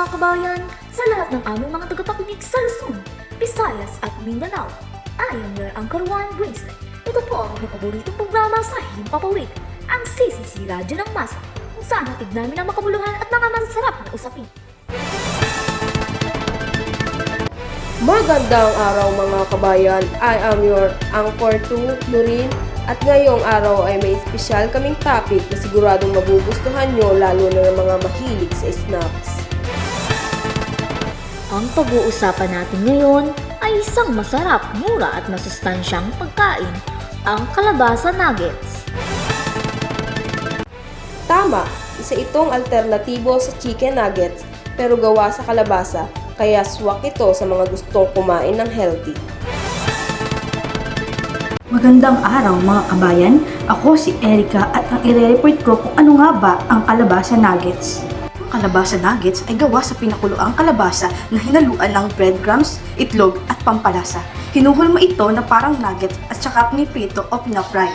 mga kabayan, sa lahat ng aming mga tagapakinig sa Luzon, Visayas at Mindanao. I am your Anchor One Bracelet. Ito po ang inyong paboritong programa sa Himpapawid, ang CCC Radyo ng Masa, kung saan hatid namin ang makabuluhan at mga masarap na usapin. Magandang araw mga kabayan, I am your Anchor 2, Nurin, at ngayong araw ay may espesyal kaming topic na siguradong magugustuhan nyo lalo na ng mga mahilig sa snacks. Ang pag-uusapan natin ngayon ay isang masarap, mura at masustansyang pagkain, ang kalabasa nuggets. Tama, isa itong alternatibo sa chicken nuggets pero gawa sa kalabasa, kaya swak ito sa mga gustong kumain ng healthy. Magandang araw mga kabayan, ako si Erica at ang ire-report ko kung ano nga ba ang kalabasa nuggets. Ang kalabasa nuggets ay gawa sa pinakuloang kalabasa na hinaluan ng breadcrumbs, itlog at pampalasa. Hinuhulma ito na parang nuggets at saka piniprito o pinafry.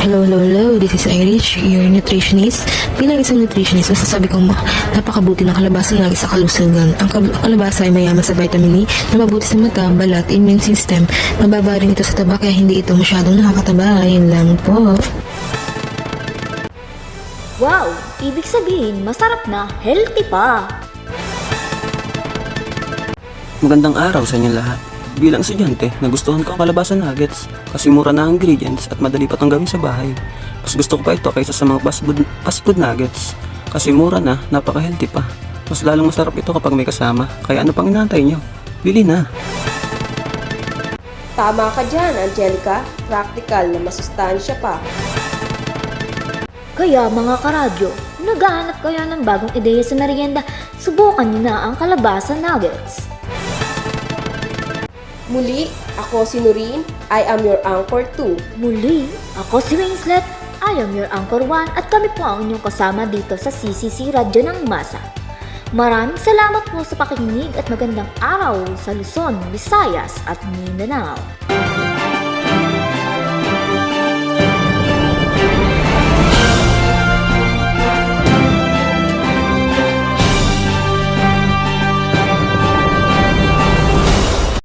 Hello, this is Irish, your nutritionist. Bilang isang nutritionist, masasabi kong napakabuti ng kalabasa nuggets sa kalusugan. Ang kalabasa ay mayaman sa vitamin E na mabuti sa mata, balat, immune system. Mababa rin ito sa taba kaya hindi ito masyadong nakakataba. Ayun lang po. Wow! Ibig sabihin, masarap na, healthy pa! Magandang araw sa inyo lahat. Bilang estudyante, nagustuhan ko ang kalabasa nuggets kasi mura na ang ingredients at madali pa itong gawin sa bahay. Mas gusto ko pa ito kaysa sa mga fast food nuggets kasi mura na, napaka-healthy pa. Mas lalong masarap ito kapag may kasama, kaya ano pang inaantay nyo? Bili na! Tama ka dyan, Angelica, practical na masustansya pa. Kaya mga karadyo, kung naghahanap kayo ng bagong ideya sa merienda, subukan niyo na ang kalabasa nuggets. Muli, ako si Nurin, I am your Anchor 2. Muli, ako si Winslet, I am your Anchor 1 at kami po ang inyong kasama dito sa CCC Radyo ng Masa. Maraming salamat po sa pakikinig at magandang araw sa Luzon, Visayas at Mindanao.